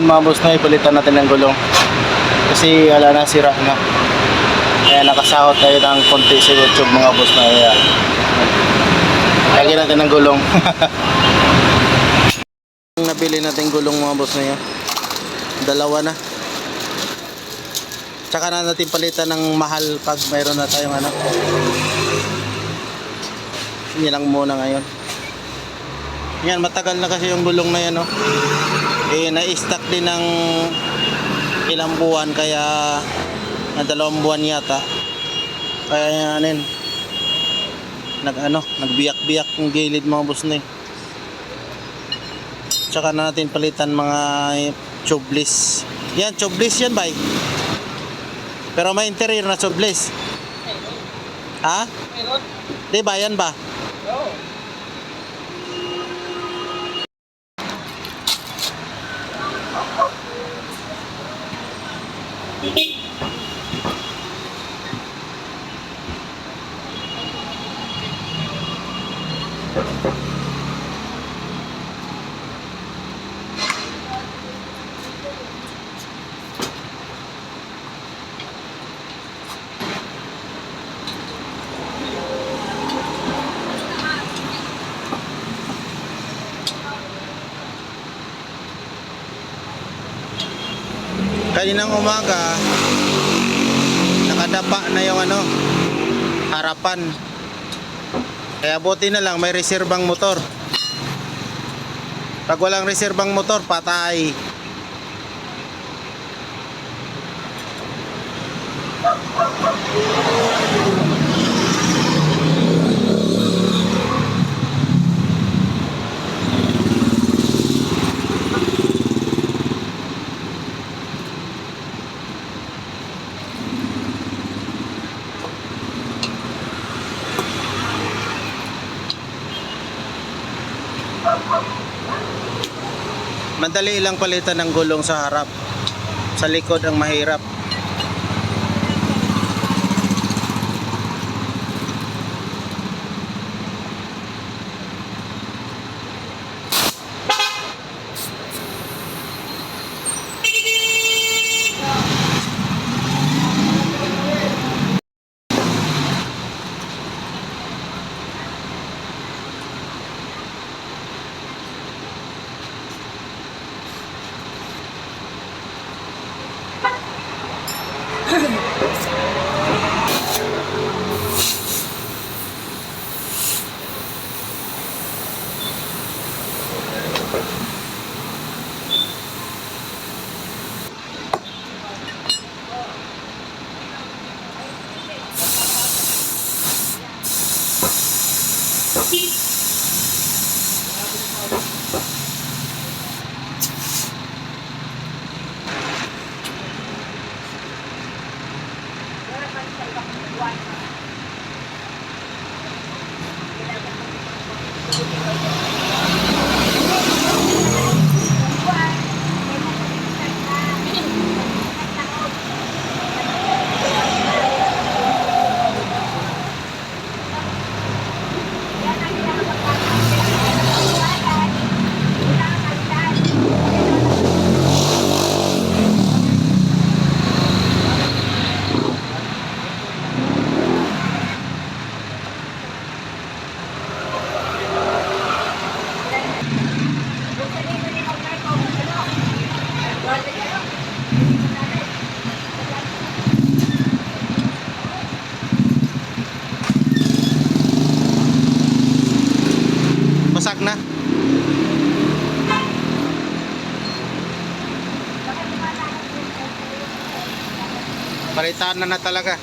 mga boss na ipalitan natin ng gulong. Kasi wala na, sira na. Kaya nakasahot tayo ng konti sa YouTube mga boss na. Kaya lagyan natin ng gulong. Nabili natin gulong mga boss na yan. Dalawa na. Tsaka na natin palitan ng mahal pag mayroon na tayong ano. Yan lang muna ngayon. Yan, matagal na kasi yung gulong na yan, no? Na-stock din ng ilang buwan, kaya na 2 buwan yata. Kaya yan, nagbiyak-biyak yung gilid mga boss na. Tsaka na natin palitan mga tubeless. Yan, tubeless yan, bay. Pero may interior na tubeless. Ha? Di ba, yan ba? Kaninang umaga nakadapa na yung harapan, kaya buti na lang may reserbang motor. Pag walang reserbang motor, patay. Madali lang palitan ng gulong sa harap. Sa likod ang mahirap. Basag na. Palitan na talaga.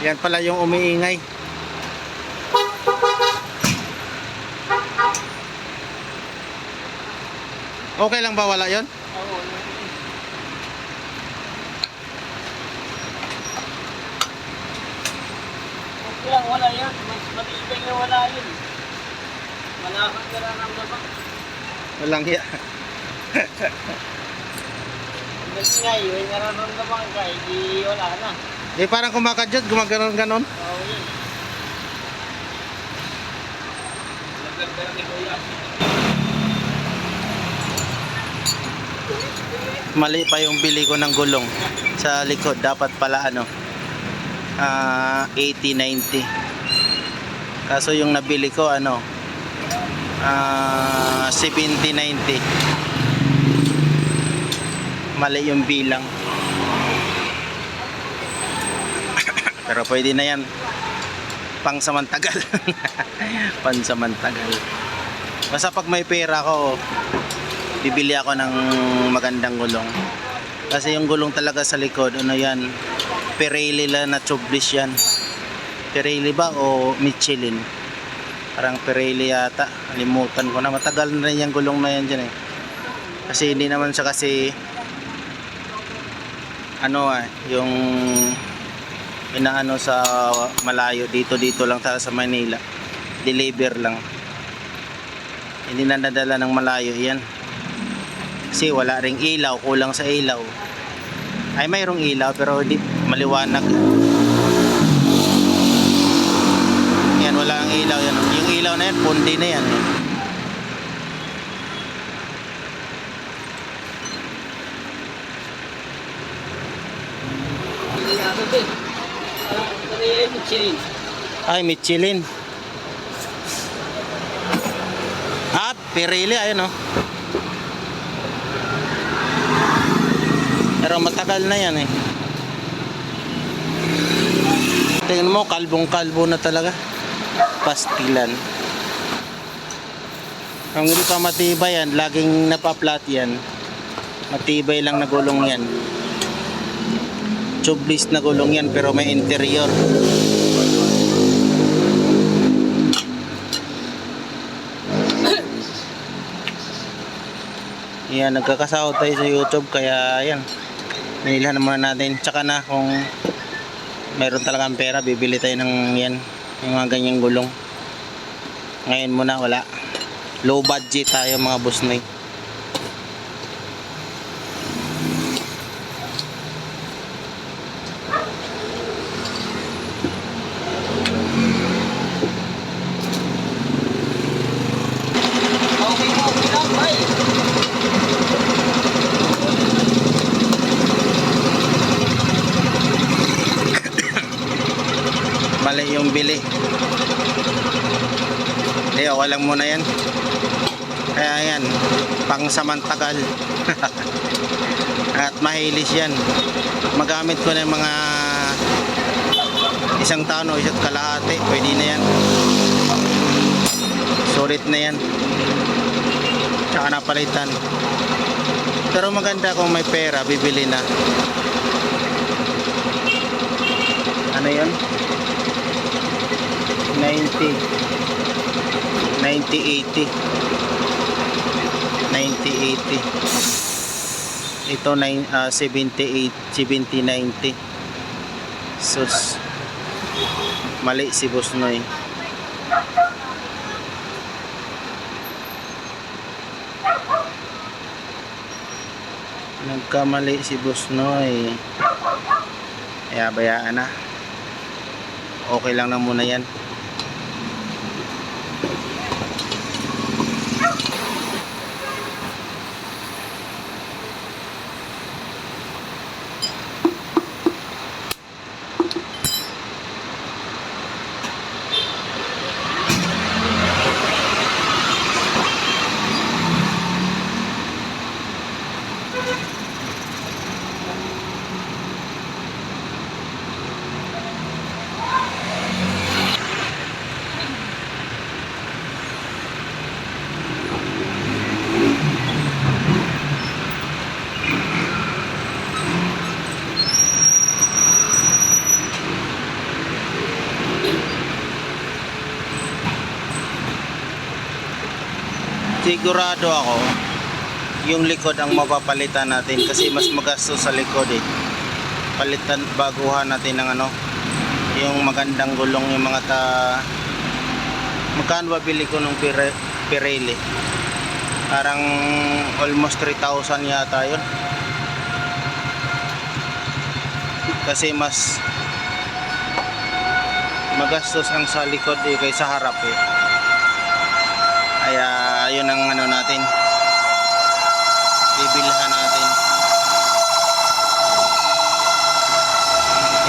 Yan pala yung umiingay. Okay lang ba wala yon? Oo. Okay lang, wala yan. Mas matibay na wala yun. Wala kang nararamdaman. Walang hiya. Nagingay, may nararamdaman ka, hindi wala na. Eh parang kumakadyot, gumaganon-ganon. Oo, yun. Mali pa yung bili ko ng gulong sa likod. Dapat pala 80-90. Kaso yung nabili ko 70-90. Mali yung bilang. Pero pwede na yan. Pangsamantagal. Pansamantagal. Basta pag may pera ko, bibili ako ng magandang gulong. Kasi yung gulong talaga sa likod, yan, Pirelli lang na tubeless yan. Pirelli ba o Michelin? Parang Pirelli yata. Alimutan ko na. Matagal na rin yung gulong na yan dyan eh. Kasi hindi naman siya kasi yung inaano sa malayo, dito lang sa Manila, deliver lang, hindi na nadala ng malayo yan kasi wala ring ilaw, kulang sa ilaw. Ay mayroong ilaw pero hindi maliwanag yan, wala ang ilaw yan. Yung ilaw na yan, pundi na yan. Ay, Michelin. Pirelli, ayun Pero matagal na yan eh. Tingnan mo, kalbong-kalbo na talaga. Pastilan. Ang hindi pa matibay yan, laging napaplat yan. Matibay lang na gulong yan. Tubeless na gulong yan pero may interior. Yan, nagkakasahod tayo sa YouTube kaya yan, binilhan naman natin. Tsaka na kung mayroon talagang pera, bibili tayo ng yan, yung mga ganyang gulong. Ngayon muna wala, low budget tayo mga busnoy. Okay lang, bay. Mali yung bili. Walang muna yan. Kaya yan, pangsamantagal. At mahilis yan. Magamit ko na yung mga isang taon o isa't kalahati, pwede na yan. Sulit na yan. Tsaka napalitan. Pero maganda kung may pera, bibili na. Ano yun? 90-80 ito 70-90 sus, mali si Busnoy. Nagkamali si Busnoy, kaya bayaan na, okay lang na muna yan. Sigurado ako yung likod ang mapapalitan natin kasi mas magastos sa likod eh. Palitan, baguhan natin ng yung magandang gulong, yung mga magkano ba bili ko nung Pirelli? Parang almost 3,000 yata yun. Kasi mas magastos ang sa likod kaysa harap Kaya yun ang ano natin. Bibilhan natin.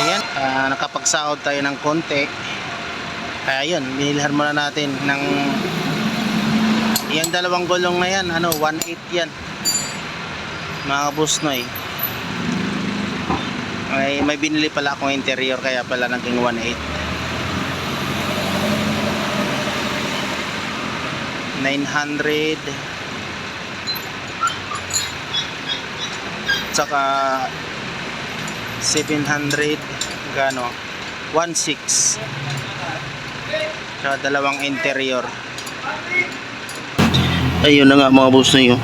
Ayan, nakapagsaod tayo ng konti. Kaya yun, binilhan muna natin ng yung dalawang gulong na yan, 1.8 yan. Mga busnoy. May binili pala akong interior kaya pala naging 1.8. 900 tsaka 700 gano 1.6 tsaka dalawang interior. Ayun na nga mga boss na yun,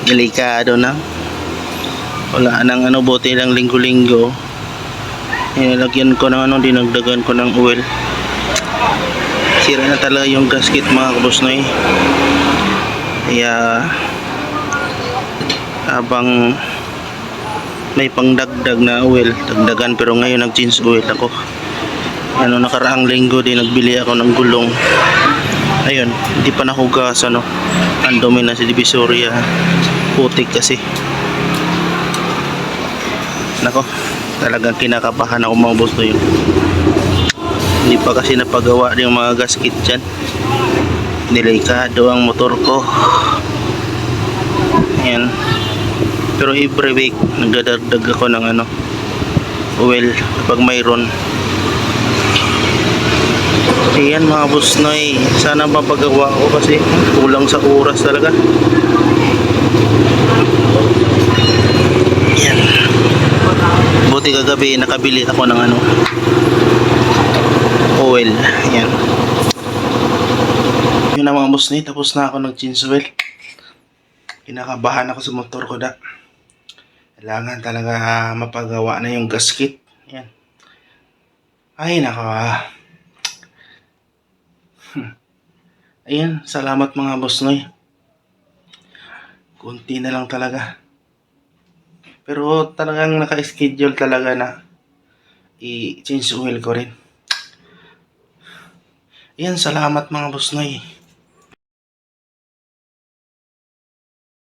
delikado na, wala nang buti lang linggo-linggo nilagyan ko ng dinagdagan ko ng oil. Sira na talaga yung gasket mga kabusnoy. Kaya habang may pangdagdag na oil, dagdagan, pero ngayon nag-change oil ako. Nakaraang linggo din nagbili ako ng gulong. Ayun, hindi pa nahugas ang dumi na si Divisoria. Putik kasi. Nako, talagang kinakabahan ako mga boss na yun. Hindi pa kasi napagawa yung mga gasket dyan. Delikado ang motor ko. Ayan. Pero every week nagdadagdag ako ng oil kapag mayroon. Ayan mga busnoy, sana mapagawa ko kasi kulang sa oras talaga. Ayan. Buti kagabi nakabili ako ng oil. Ayan. Yun na mga busnoy, tapos na ako nag-change oil. Kinakabahan ako sa motor ko Kailangan talaga mapagawa na yung gasket. Ayan. Ay naka. Ayan, salamat mga busnoy. Kunti na lang talaga. Pero talagang naka-schedule talaga na i-change oil ko rin. Ayan, salamat mga busnoy.